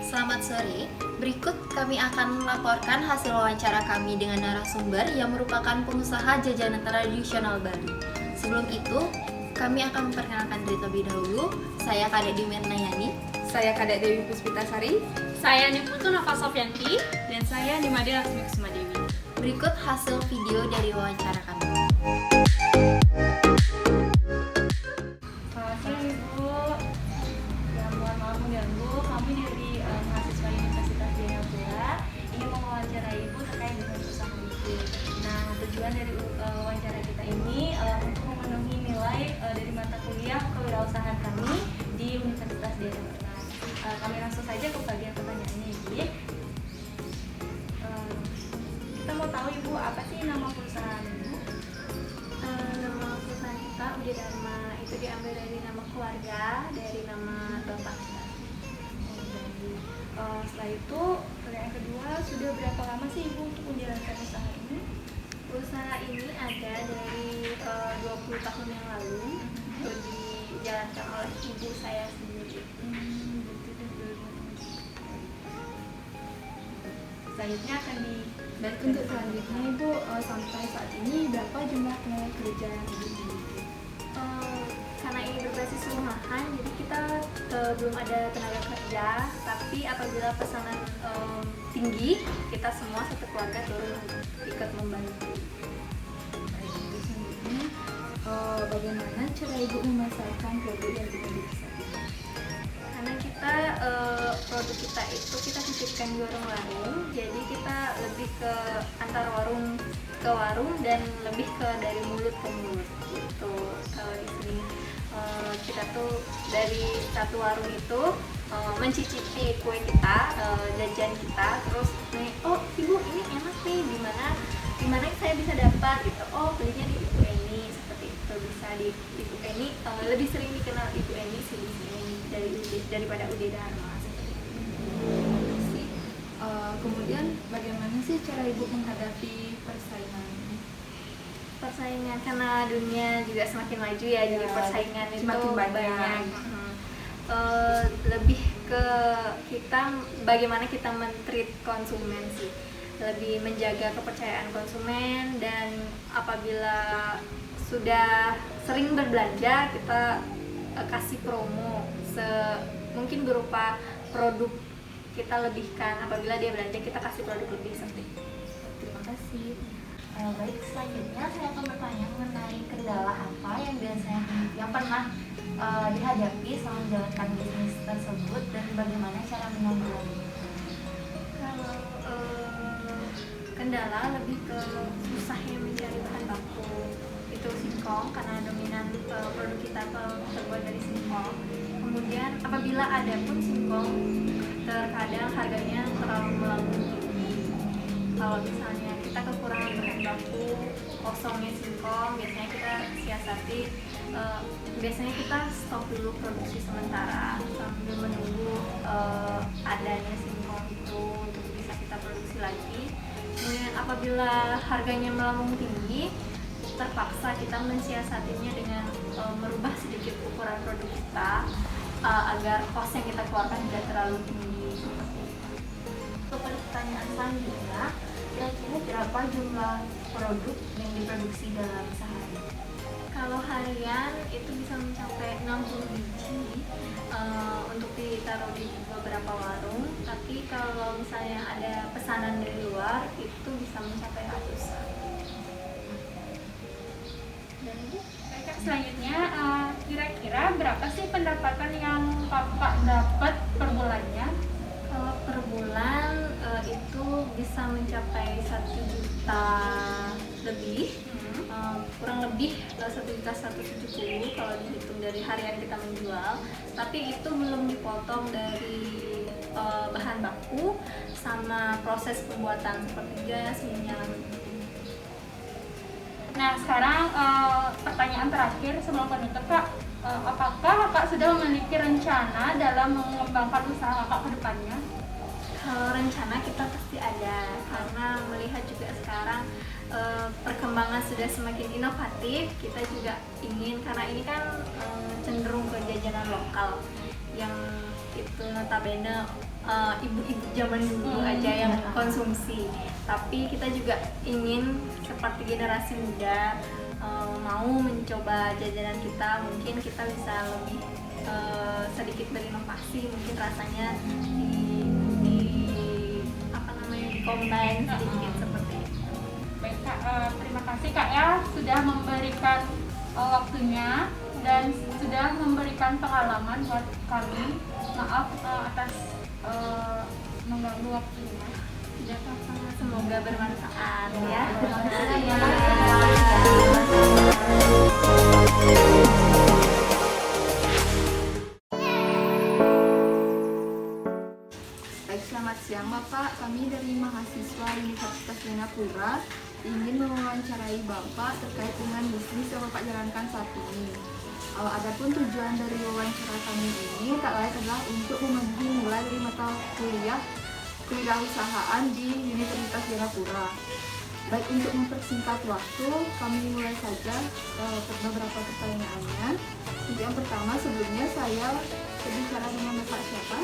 Selamat sore, berikut kami akan melaporkan hasil wawancara kami dengan narasumber yang merupakan pengusaha jajanan tradisional Bali. Sebelum itu, kami akan memperkenalkan diri terlebih dahulu. Saya Kadek Dimirnayani. Saya Kadek Dewi Puspitasari. Saya Niputu Nova Sofyanti. Dan saya Nimade Laksmi Kusmadewi. Berikut hasil video dari wawancara kami. Selamat siang Ibu. Ya, mohon maaf mengganggu. Kami dari mahasiswa Universitas Jayapura ingin mewawancarai Ibu terkait dengan usaha Ibu. Nah, tujuan dari wawancara kita ini untuk memenuhi nilai dari mata kuliah kewirausahaan kami di Universitas Jayapura. Kami langsung saja ke bagian pertanyaannya, Ibu. Kita mau tahu Ibu, apa sih nama perusahaan Ibu? Nama perusahaan kita Udi Dharma itu diambil dari nama keluarga, dari nama bapak kita. Setelah itu, pertanyaan kedua, sudah berapa lama sih Ibu untuk menjalankan usaha ini? Usaha ini ada dari 20 tahun yang lalu, itu dijalankan oleh ibu saya sendiri. Selanjutnya akan Dan untuk selanjutnya Ibu, sampai saat ini berapa jumlah tenaga kerja yang Ibu miliki? Karena ini berbasis rumahan, jadi kita belum ada tenaga kerja. Tapi apabila pesanan tinggi, kita semua satu keluarga turun untuk ikut membantu. Baik, untuk selanjutnya, bagaimana cara Ibu memasarkan produk yang dimiliki saat ini? Karena kita produk kita itu kita titipkan di warung-warung, jadi kita lebih ke antar warung ke warung dan lebih ke dari mulut ke mulut gitu. Kalau di sini kita tuh dari satu warung itu mencicipi kue kita, jajan kita, terus nih, oh ibu ini enak nih, di mana saya bisa dapat gitu, oh belinya di Ibu Eni, seperti itu. Bisa di Ibu Eni, lebih sering dikenal Ibu Eni sih di sini daripada Udi Dharma. Kemudian bagaimana sih cara Ibu menghadapi Persaingan karena dunia juga semakin maju ya, jadi persaingan itu semakin banyak. Lebih ke kita bagaimana kita men-treat konsumen sih, lebih menjaga kepercayaan konsumen, dan apabila sudah sering berbelanja kita kasih promo mungkin berupa produk kita lebihkan. Apabila dia belanja kita kasih produk lebih seperti itu. Terima kasih. Baik, selanjutnya saya akan bertanya mengenai kendala apa yang pernah dihadapi selama menjalankan bisnis tersebut dan bagaimana cara menanggulanginya. Kalau kendala lebih ke susahnya mencari bahan baku, itu singkong karena dominan produk kita terbuat dari singkong. Kemudian apabila ada pun singkong, terkadang harganya terlalu melambung tinggi. Kalau misalnya kita kekurangan bahan baku, kosongnya singkong, biasanya kita siasati, biasanya kita stop dulu produksi sementara sambil menunggu adanya singkong itu untuk bisa kita produksi lagi. Kemudian apabila harganya melambung tinggi, terpaksa kita mensiasatinya dengan merubah sedikit ukuran produk kita agar kos yang kita keluarkan tidak terlalu tinggi. Untuk pertanyaan selanjutnya, kira-kira berapa jumlah produk yang diproduksi dalam sehari? Kalau harian itu bisa mencapai 60 biji untuk ditaruh di beberapa warung, tapi kalau misalnya ada pesanan dari luar itu bisa mencapai ratusan. Dan Ibu, selanjutnya kira-kira berapa sih pendapatan yang Bapak dapat per bulannya? Kalau per bulan itu bisa mencapai 1 juta lebih, kurang lebih 1.170.000 kalau dihitung dari harian kita menjual. Tapi itu belum dipotong dari bahan baku sama proses pembuatan seperti gas, minyak. Nah, sekarang pertanyaan terakhir sebelum penutup, Kak. Apakah Kakak sudah memiliki rencana dalam mengembangkan usaha Kakak ke depannya? Kalau rencana kita pasti ada, karena melihat juga sekarang perkembangan sudah semakin inovatif. Kita juga ingin, karena ini kan cenderung ke jajanan lokal yang itu notabene ibu-ibu zaman dulu aja yang konsumsi, tapi kita juga ingin seperti generasi muda mau mencoba jajanan kita, mungkin kita bisa lebih sedikit berinovasi, mungkin rasanya di apa namanya, di combine sedikit seperti itu. Baik Kak, terima kasih Kak ya sudah memberikan waktunya dan sudah memberikan pengalaman buat kami. Maaf atas mengganggu waktunya. Tidak apa-apa, semoga bermanfaat ya. Terima kasih ya. Baik, selamat siang Bapak. Kami dari mahasiswa Universitas Jayapura ingin mewawancarai Bapak terkait dengan bisnis yang Bapak jalankan saat ini. Adapun tujuan dari wawancara kami ini tak lain adalah untuk memenuhi mulai dari mata kuliah kewirausahaan di Universitas Jayapura. Baik, untuk mempersingkat waktu, kami mulai saja beberapa pertanyaannya. Untuk yang pertama, sebelumnya saya berbicara dengan Bapak siapa?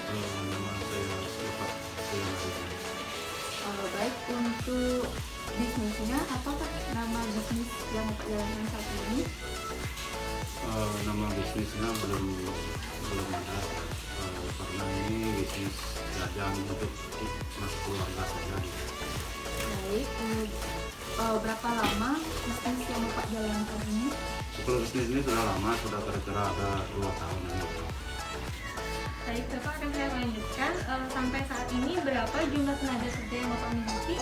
Nama saya Bapak Suyana. Baik, untuk bisnisnya, apakah nama bisnis yang Bapak jalankan saat ini? Nama bisnisnya belum ada, karena ini bisnis jajan untuk mas keluarga saja. Baik, berapa lama bisnis yang Bapak jalankan ini? Kalau bisnis ini sudah lama, sudah kira-kira ada 2 tahun. Baik, Bapak akan saya lanjutkan. Sampai saat ini berapa jumlah tenaga kerja yang Bapak miliki?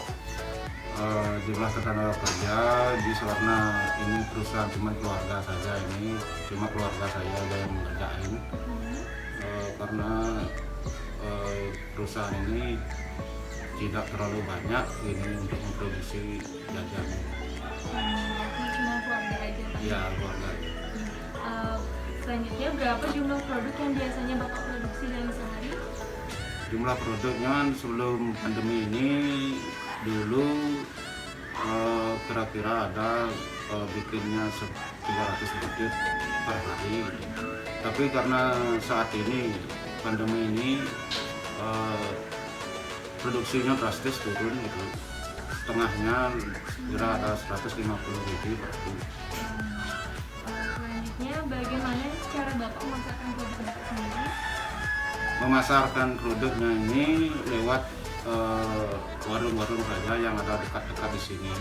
Jumlah tenaga kerja di Sawarna ini perusahaan cuma keluarga saja, ini cuma keluarga saya aja yang mengerjain. Karena perusahaan ini tidak terlalu banyak ini untuk memproduksi jajan. Cuma keluarga aja, Pak? Ya, keluarga. Selanjutnya, berapa jumlah produk yang biasanya Bapak produksi dalam sehari? Jumlah produknya sebelum pandemi ini dulu kira-kira ada bikinnya 300 butir per hari. Tapi karena saat ini pandemi ini produksinya drastis turun gitu. Setengahnya kira ada 150 biji per hari. Selanjutnya, bagaimana cara Bapak memasarkan produk Bapak sendiri? Memasarkan produknya ini lewat warung-warung saja yang ada dekat-dekat di sini.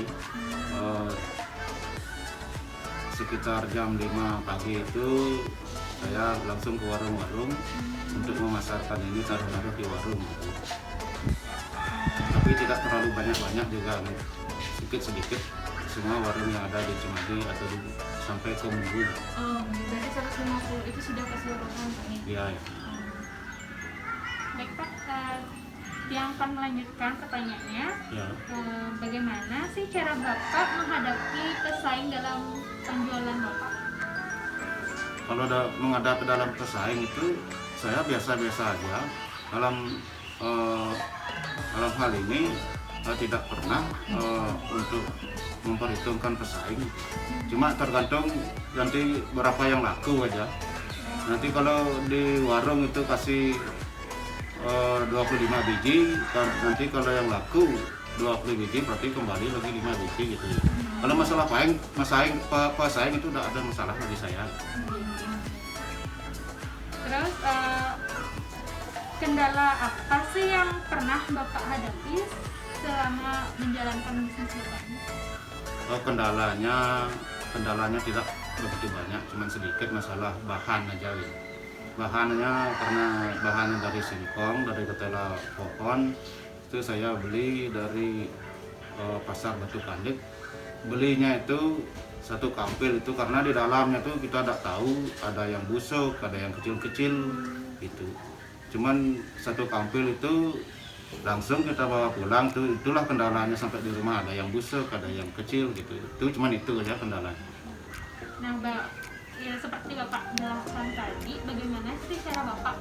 Sekitar jam 5 pagi itu saya langsung ke warung-warung untuk memasarkan ini, taruh-taruh di warung. Tapi tidak terlalu banyak-banyak juga, sedikit-sedikit semua warung yang ada di Cimandi atau sampai ke Munggu. Berarti 150 itu sudah keseluruhan, Pak ya? Ya, Baik Pak, yang akan melanjutkan pertanyaannya. ya. Bagaimana sih cara Bapak menghadapi pesaing dalam penjualan Bapak? Kalau menghadapi dalam pesaing itu saya biasa-biasa aja. Dalam hal ini saya tidak pernah untuk memperhitungkan pesaing. Cuma tergantung nanti berapa yang laku aja. Nanti kalau di warung itu kasih 25 biji, nanti kalau yang laku 20 biji berarti kembali lagi 5 biji gitu. Kalau masalah pesaing itu udah ada masalah bagi saya. Terus kendala apa sih yang pernah Bapak hadapi selama menjalankan bisnis Bapak ini? Kendalanya tidak begitu banyak, cuma sedikit masalah bahan aja gitu. Bahannya karena bahannya dari singkong, dari ketela pohon, itu saya beli dari pasar Batu Kandik. Belinya itu satu kampil itu karena di dalamnya tuh kita tidak tahu ada yang busuk, ada yang kecil-kecil gitu. Cuman satu kampil itu langsung kita bawa pulang tuh, itulah kendalanya sampai di rumah, ada yang busuk, ada yang kecil gitu. Itu cuman itu aja kendalanya. Nah, ya seperti Bapak jelaskan tadi, bagaimana sih cara Bapak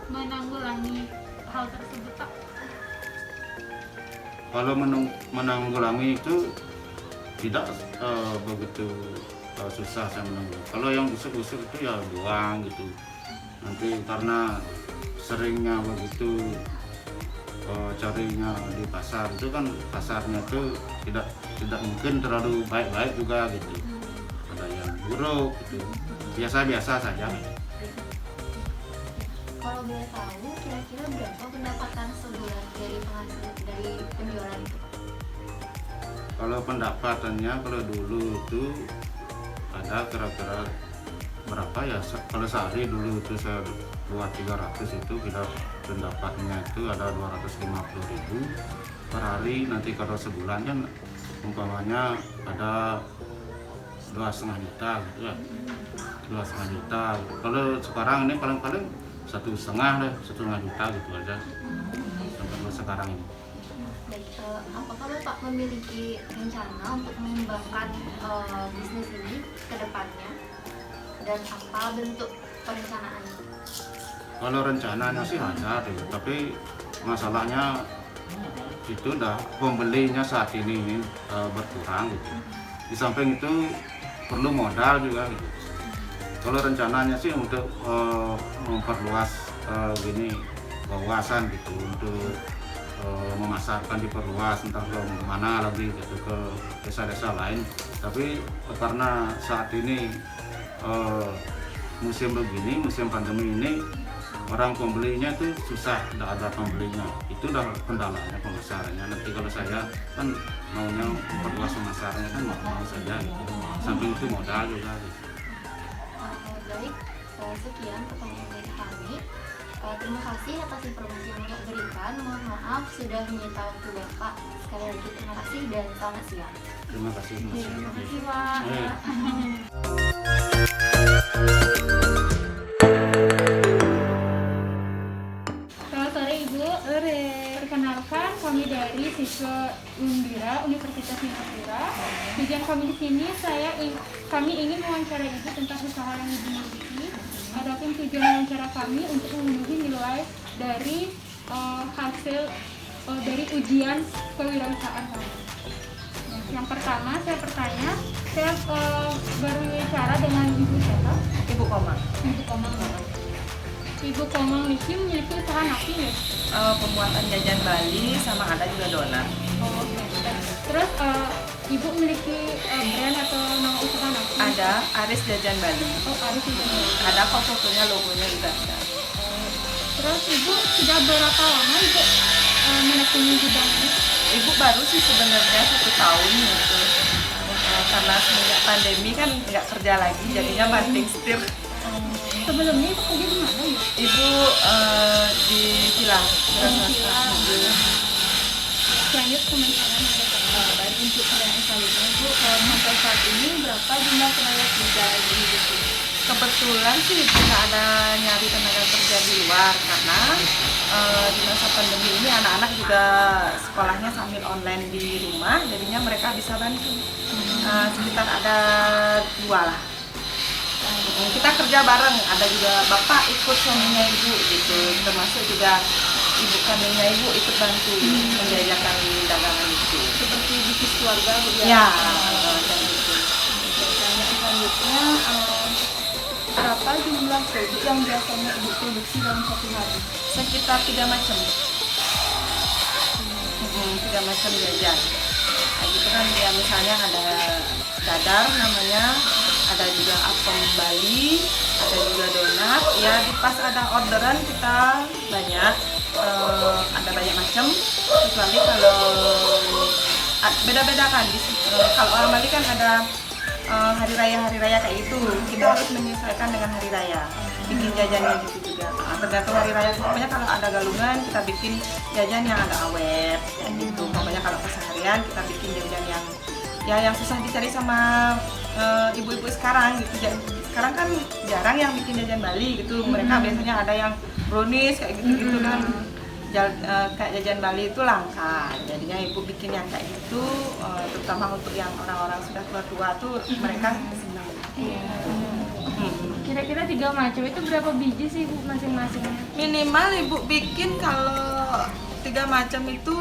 menanggulangi hal tersebut, Pak? Kalau menanggulangi itu tidak begitu susah saya menanggulangi. Kalau yang busuk-busuk itu ya buang gitu. nanti karena seringnya begitu carinya di pasar itu kan pasarnya tuh tidak mungkin terlalu baik-baik juga gitu, ada yang buruk gitu, biasa-biasa saja. Kalau boleh tahu, kira-kira berapa pendapatan sebulan dari penjualan itu? Kalau pendapatannya kalau dulu itu ada kira-kira berapa ya, kalau sehari dulu itu saya buat 300 itu kita pendapatnya itu ada 250.000 per hari. Nanti kalau sebulan kan umpamanya ada 2,5 juta gitu ya, 2,5 juta. Kalau sekarang ini paling-paling 1,5 juta gitu aja sampai sekarang ini. Baik, apakah Bapak memiliki rencana untuk mengembangkan bisnis ini ke depannya? Dan apa bentuk perencanaannya? Kalau rencananya sih ada deh, tapi masalahnya itu dah pembelinya saat ini berkurang gitu. Di samping itu perlu modal juga gitu. Kalau rencananya sih untuk memperluas wawasan gitu, untuk memasarkan, diperluas entah ke mana lagi gitu, ke desa-desa lain. Tapi karena saat ini musim begini, musim pandemi ini, orang pembelinya itu susah, tidak ada pembelinya. Itu udah kendalanya pemasarannya. Nanti kalau saya kan maunya memperluas pemasarannya kan mau saja gitu. Samping itu modal juga gitu. Baik, sekian pertanyaan dari kami. Terima kasih atas informasi yang Bapak berikan. Mohon maaf sudah menyita waktu Bapak. Sekali lagi terima kasih dan selamat siang. Terima kasih. Terima kasih Pak. Selamat sore Ibu. Perkenalkan, kami dari siswa Undira Universitas Singapura. Tujuan kami di sini kami ingin mewawancarai Ibu tentang usaha yang Ibu miliki. Adapun tujuan wawancara kami untuk memenuhi nilai dari hasil dari ujian kewirausahaan kami. Yang pertama saya bertanya, saya berbicara dengan Ibu siapa? Ibu Komang. Ibu Komang. Ibu Komang ini memiliki usaha nasi ya? Pembuatan jajan Bali sama ada juga donat. Oh, oke. Terus Ibu memiliki brand atau nama usaha nasi? Ada Aris Jajan Bali. Oh, Aris juga. Ada kok fotonya, logonya juga ada. Terus Ibu sudah berapa lama Ibu menekuni bidang ini? Ibu baru sih sebenarnya 1 tahun gitu. Karena semenjak pandemi kan nggak kerja lagi, jadinya banting setir. Sebelumnya Ibu kerja di mana ya? Ibu di Kilang. Lanjut kementerian Baik, untuk pertanyaan selanjutnya Bu, sampai saat ini berapa jumlah tenaga kerja di situ? Kebetulan sih tidak ada nyari tenaga kerja di luar karena di masa pandemi ini anak-anak juga sekolahnya sambil online di rumah, jadinya mereka bisa bantu. Sekitar ada 2 lah. Kita kerja bareng, ada juga bapak ikut suaminya ibu gitu, termasuk juga ibu kandungnya ibu ikut bantu menjajakan dagangan itu. Seperti bisnis keluarga Bu ya? Ya, Pertanyaan selanjutnya, berapa jumlah produk yang biasanya Ibu produksi dalam 1 hari? sekitar 3 macam. 3 macam jajan. Nah, gitu kan ya, misalnya ada dadar namanya, ada juga apem Bali, ada juga donat. Ya pas ada orderan kita banyak, ada banyak macam. Kecuali kalau beda-beda kan, kalau orang Bali kan ada hari raya kayak gitu, kita harus menyesuaikan dengan hari raya. Bikin jajannya gitu juga. Tergantung hari raya. Pokoknya kalau ada galungan kita bikin jajan yang ada awet, ya gitu. Pokoknya kalau keseharian kita bikin jajan yang susah dicari sama ibu-ibu sekarang gitu. Sekarang kan jarang yang bikin jajan Bali gitu. Mereka biasanya ada yang brownies kayak gitu kan. Kayak jajan Bali itu langka. Jadinya ibu bikin yang kayak gitu, terutama untuk yang orang-orang sudah tua-tua tuh mereka senang. Kira-kira 3 macam itu berapa biji sih Bu masing-masingnya? Minimal ibu bikin kalau 3 macam itu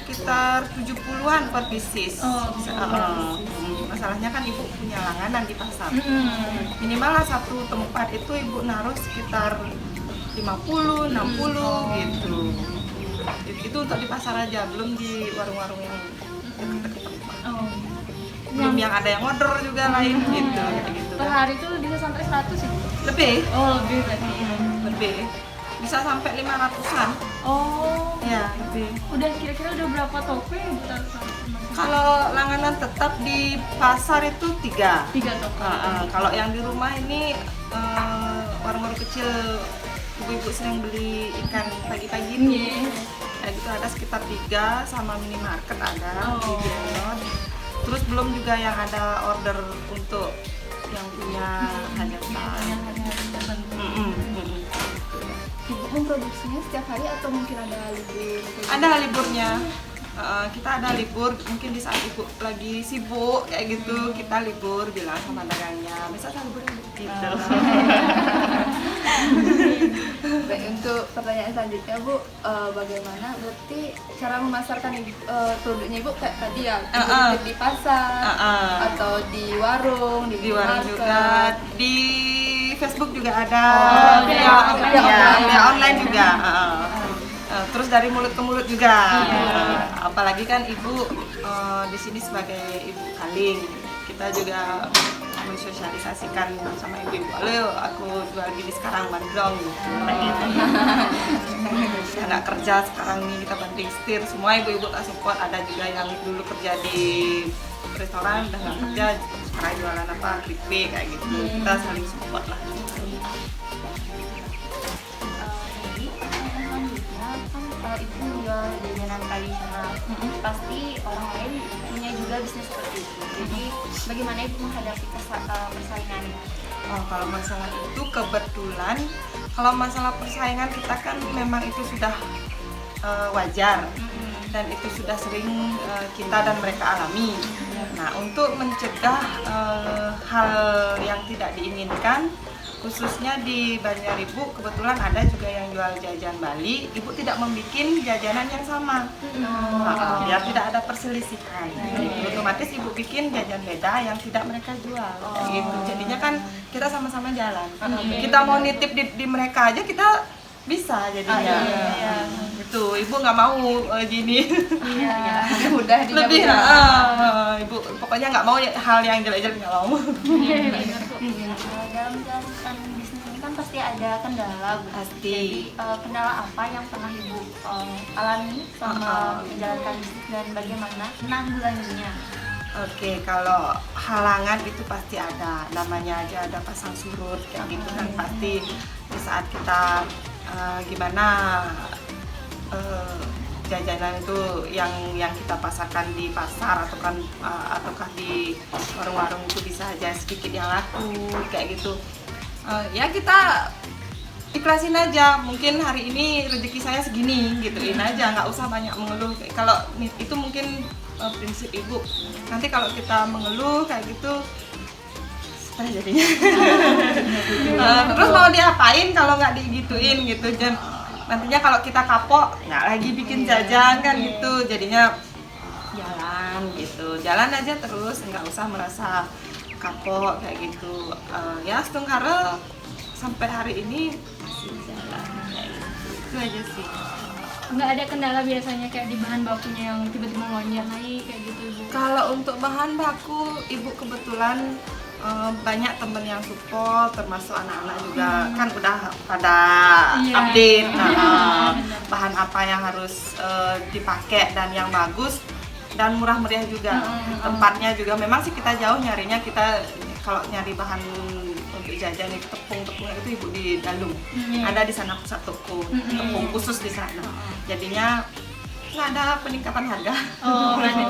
sekitar 70-an per pieces. Masalahnya kan ibu punya langganan di pasar. Minimal lah satu tempat itu ibu naruh sekitar 50, 60 gitu. Itu untuk di pasar aja, belum di warung-warung yang dekat-dekat. Belum yang ada yang order juga lain gitu. Gitu Per hari itu bisa sampai 100 sih. Lebih, Oh, lebih berarti. lebih. Bisa sampai 500-an. Oh, Ya, lebih. udah kira-kira udah berapa toko yang Ibu taruh? Kalau langganan tetap di pasar itu 3. 3 toko. Kalau yang di rumah ini warung-warung kecil, ibu-ibu sering beli ikan pagi-pagi itu. Ya, gitu ada sekitar 3 sama minimarket ada di Bienot. Terus belum juga yang ada order untuk yang punya hajatan. Ibu memproduksinya setiap hari atau mungkin ada libur? Ada liburnya. Kita ada libur, mungkin di saat ibu lagi sibuk kayak gitu kita libur, bilang sama dagangnya bisa libur gitu. Baik, untuk pertanyaan selanjutnya Bu, bagaimana berarti cara memasarkan produknya Ibu kayak tadi ya, Ibu di pasar atau di warung, Di warung juga, di Facebook juga ada, via online juga. Terus dari mulut ke mulut juga. Apalagi kan ibu di sini sebagai ibu kandung, kita juga mensosialisasikan sama ibu-ibu. Ayo, aku jual gini sekarang bandrong. Anak kerja sekarang nih kita banting setir, semua ibu-ibu tak support. Ada juga yang dulu kerja di restoran udah nggak kerja, sekarang jualan apa keripik kayak gitu. Kita saling support lah. Kalau itu jual jajanan tradisional, pasti orang lain punya juga bisnis seperti itu. Jadi bagaimana ibu menghadapi persaingan? Kalau masalah itu kebetulan, kalau masalah persaingan kita kan memang itu sudah wajar dan itu sudah sering kita dan mereka alami. Nah, untuk mencegah hal yang tidak diinginkan, khususnya di Banjar-Ibu kebetulan ada juga yang jual jajan Bali. Ibu tidak membuat jajanan yang sama, biar tidak ada perselisihan. Otomatis ibu bikin jajan beda yang tidak mereka jual. Gitu. Jadinya kan kita sama-sama jalan. Kita mau nitip di mereka aja kita bisa jadinya. Itu ibu nggak mau gini. Mudah Lebih ibu pokoknya nggak mau hal yang jelek-jelek, nggak mau. Dalam menjalankan bisnis ini kan pasti ada kendala, Bu. Pasti. Jadi kendala apa yang pernah ibu alami sama menjalankan bisnis dan bagaimana menanggulanginya? Oke, kalau halangan itu pasti ada, namanya aja ada pasang surut kayak gitu kan, pasti di saat kita gimana jajanan itu yang kita pasarkan di pasar ataukah di warung-warung itu bisa aja sedikit yang laku kayak gitu. Ya kita ikhlasin aja, mungkin hari ini rezeki saya segini, gituin aja, nggak usah banyak mengeluh. Kalau itu mungkin prinsip ibu. Nanti kalau kita mengeluh kayak gitu, stres jadinya. Terus mau diapain kalau nggak digituin gitu, dan nantinya kalau kita kapok nggak lagi bikin jajan kan gitu, jadinya jalan gitu, jalan aja terus, nggak usah merasa kapok kayak gitu. Ya setengkara sampai hari ini masih jalan kayak gitu. Itu aja sih. Nggak ada kendala biasanya kayak di bahan bakunya yang tiba-tiba melonjak naik kayak gitu, Ibu? Kalau untuk bahan baku, ibu kebetulan banyak temen yang support, termasuk anak-anak juga kan udah pada update bahan apa yang harus dipakai dan yang bagus dan murah meriah juga. Tempatnya juga memang sih kita jauh nyarinya, kita kalau nyari bahan untuk jajan itu tepung-tepungnya itu ibu di Dalung. Ada di sana pusat toko tepung khusus di sana. Jadinya nggak ada peningkatan harga. Berarti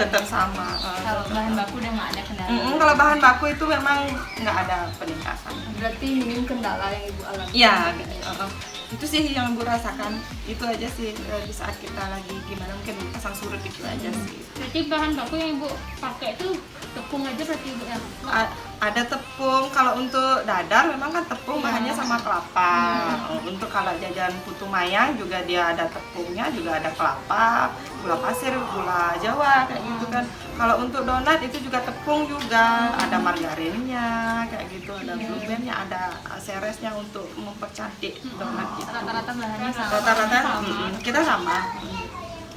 tetap sama. Kalau bahan baku udah nggak ada kendala. Kalau bahan baku itu memang nggak ada peningkatan. Berarti minim kendala yang Ibu alami. Iya, itu sih yang ibu rasakan. Itu aja sih di saat kita lagi gimana, mungkin pasang surut itu aja sih. Berarti bahan baku yang Ibu pakai itu tepung aja berarti Ibu ya? Ada tepung, kalau untuk dadar memang kan tepung bahannya sama kelapa. Untuk kalau jajan putu mayang juga dia ada tepungnya, juga ada kelapa, gula pasir, gula jawa kayak gitu kan. Kalau untuk donat itu juga tepung juga, ada margarinnya kayak gitu, ada blueberry-nya, ada seresnya untuk mempercantik donat gitu. Rata-rata bahannya sama. Rata-rata kita sama.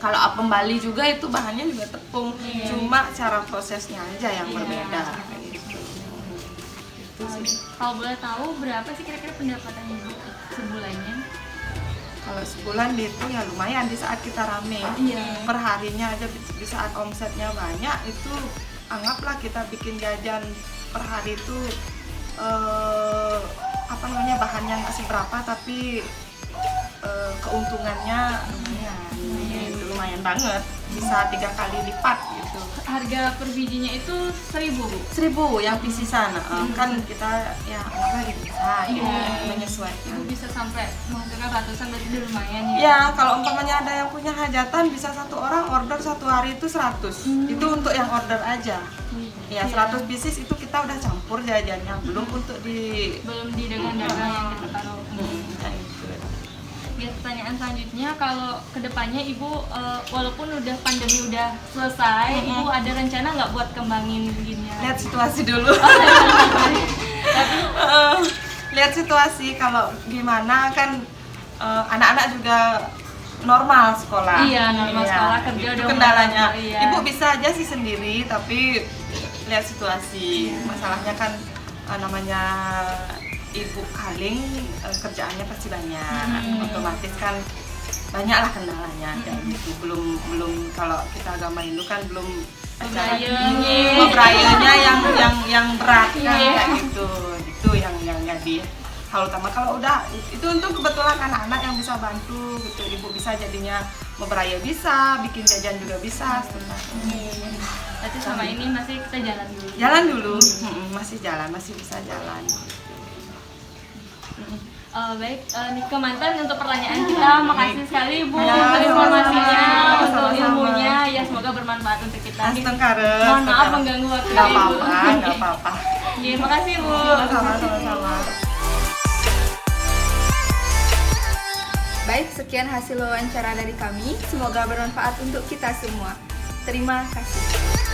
Kalau apem Bali juga itu bahannya juga tepung, cuma cara prosesnya aja yang berbeda. Kayak gitu. Kalau boleh tahu berapa sih kira-kira pendapatan ibu sebulannya? Kalau sebulan dihitung ya lumayan di saat kita rame. Per harinya aja di saat omsetnya banyak itu anggaplah kita bikin jajan per hari itu bahannya nggak seberapa tapi keuntungannya lumayan banget, bisa 3 kali lipat gitu. Harga per bijinya itu 1.000 Bu? 1.000 yang pisisan, kan kita ya anggaplah bisa menyesuaikan. Ibu bisa sampai menghasilkan ratusan, berarti udah lumayan ya? Ya, kalau umpamanya ada yang punya hajatan bisa satu orang order satu hari itu 100. Itu untuk yang order aja. Ya, 100 pieces itu kita udah campur jajannya, belum untuk belum di dagang-dagang yang kita taruh. kayak gitu. Ya, pertanyaan selanjutnya, kalau kedepannya ibu walaupun udah pandemi udah selesai, ibu ada rencana nggak buat kembangin gini? Lihat situasi dulu. Lihat situasi, kalau gimana kan anak-anak juga normal sekolah. Iya, normal sekolah, kerja itu udah kendalanya. mulai, iya. Ibu bisa aja sih sendiri, tapi lihat situasi. Masalahnya kan namanya ibu kaling, kerjaannya pasti banyak. Otomatis kan banyaklah kendalanya kayak gitu. Belum kalau kita agama Hindu kan belum Bebrayanya yang berat kan kayak gitu. Itu yang jadi hal utama. Kalau udah itu untuk kebetulan anak-anak yang bisa bantu gitu, ibu bisa jadinya memberaya bisa, bikin jajan juga bisa. Berarti sama ini masih kita jalan dulu. Jalan dulu, masih bisa jalan. Baik, Nika Mantan untuk pertanyaan kita, makasih sekali Bu Ya, untuk informasinya, sama-sama. untuk Sama-sama. ilmunya, ya semoga bermanfaat untuk kita. Astengkare. Mohon maaf mengganggu waktu Nggak Ibu. apa-apa, nggak apa-apa. Iya, makasih Bu. Sama-sama. Baik, sekian hasil wawancara dari kami. Semoga bermanfaat untuk kita semua. Terima kasih.